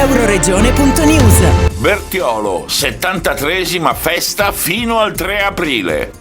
Euroregione.news. Bertiolo, 73esima festa fino al 3 aprile.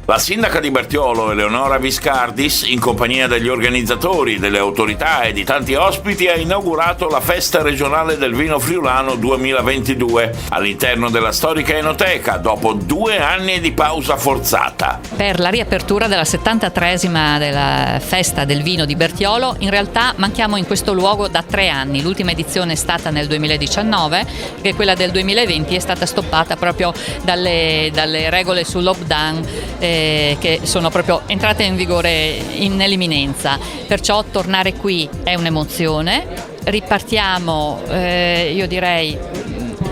La sindaca di Bertiolo, Eleonora Viscardis, in compagnia degli organizzatori, delle autorità e di tanti ospiti, ha inaugurato la Festa regionale del vino friulano 2022 all'interno della storica enoteca, dopo 2 anni di pausa forzata. Per la riapertura della 73esima della Festa del vino di Bertiolo, in realtà manchiamo in questo luogo da 3 anni. L'ultima edizione è stata nel 2019, che quella del 2020 è stata stoppata proprio dalle regole sul lockdown, che sono proprio entrate in vigore nell'imminenza. Perciò tornare qui è un'emozione. Ripartiamo, io direi,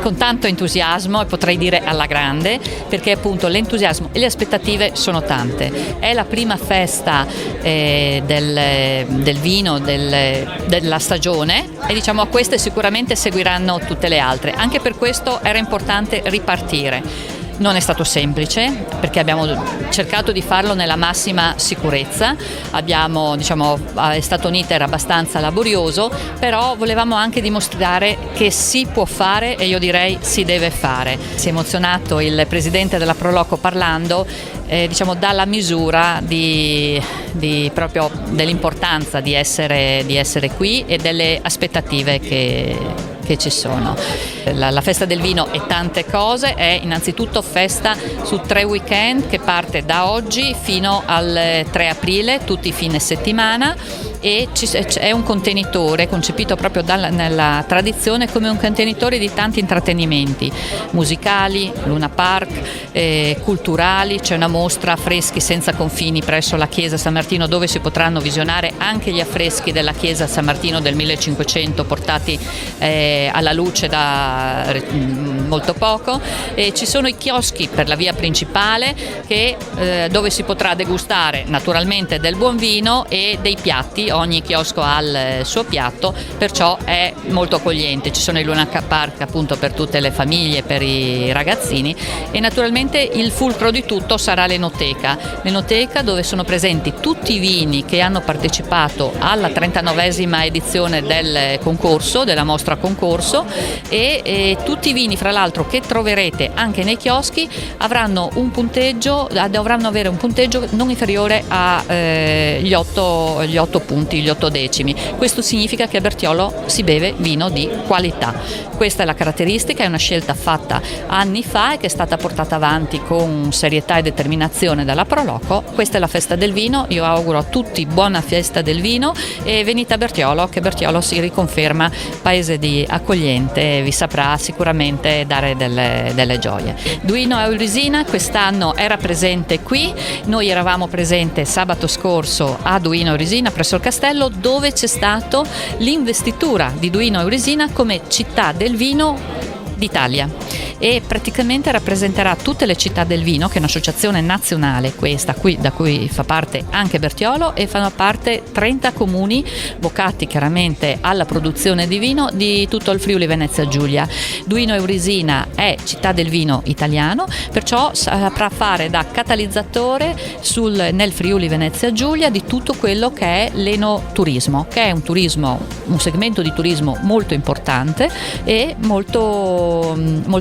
con tanto entusiasmo, e potrei dire alla grande, perché appunto l'entusiasmo e le aspettative sono tante. È la prima festa del vino della stagione, e diciamo a queste sicuramente seguiranno tutte le altre. Anche per questo era importante ripartire. Non è stato semplice, perché abbiamo cercato di farlo nella massima sicurezza. È stato un iter abbastanza laborioso, però volevamo anche dimostrare che si può fare, e io direi si deve fare. Si è emozionato il presidente della Proloco parlando, dalla misura proprio dell'importanza di essere qui e delle aspettative che ci sono. La festa del vino è tante cose, è innanzitutto festa su 3 weekend che parte da oggi fino al 3 aprile, tutti i fine settimana, e è un contenitore concepito proprio nella tradizione come un contenitore di tanti intrattenimenti musicali, Luna Park, culturali. C'è una mostra Affreschi senza confini presso la chiesa San Martino, dove si potranno visionare anche gli affreschi della chiesa San Martino del 1500 portati alla luce da molto poco. E ci sono i chioschi per la via principale dove si potrà degustare naturalmente del buon vino e dei piatti. Ogni chiosco ha il suo piatto, perciò è molto accogliente. Ci sono i Luna Park appunto per tutte le famiglie, per i ragazzini, e naturalmente il fulcro di tutto sarà l'enoteca, dove sono presenti tutti i vini che hanno partecipato alla 39esima edizione del concorso, della mostra concorso, e tutti i vini fra l'altro che troverete anche nei chioschi dovranno avere un punteggio non inferiore agli 8 punti, gli 8 decimi. Questo significa che a Bertiolo si beve vino di qualità. Questa è la caratteristica, è una scelta fatta anni fa e che è stata portata avanti con serietà e determinazione dalla Proloco. Questa è la festa del vino, io auguro a tutti buona festa del vino, e venite a Bertiolo, che Bertiolo si riconferma paese di accogliente e vi saprà sicuramente dare delle gioie. Duino Eurisina quest'anno era presente qui, noi eravamo presente sabato scorso a Duino Eurisina presso il castello, dove c'è stato l'investitura di Duino Eurisina come città del vino d'Italia, e praticamente rappresenterà tutte le città del vino, che è un'associazione nazionale questa qui, da cui fa parte anche Bertiolo, e fanno parte 30 comuni vocati chiaramente alla produzione di vino di tutto il Friuli Venezia Giulia. Duino Eurisina è città del vino italiano, perciò saprà fare da catalizzatore nel Friuli Venezia Giulia di tutto quello che è l'enoturismo, che è un segmento di turismo molto importante e molto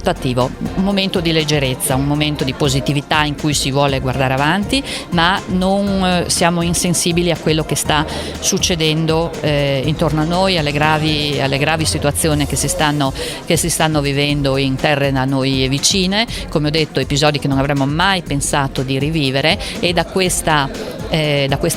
attivo. Un momento di leggerezza, un momento di positività in cui si vuole guardare avanti, ma non siamo insensibili a quello che sta succedendo intorno a noi, alle gravi situazioni che si stanno vivendo in terre a noi vicine. Come ho detto, episodi che non avremmo mai pensato di rivivere, e da questa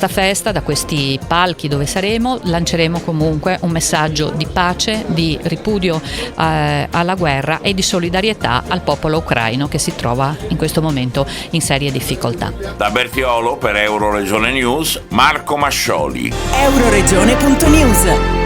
festa, da questi palchi dove saremo, lanceremo comunque un messaggio di pace, di ripudio alla guerra e di solidarietà al popolo ucraino che si trova in questo momento in serie difficoltà. Da Bertiolo per Euroregione News, Marco Mascioli. Euroregione.news.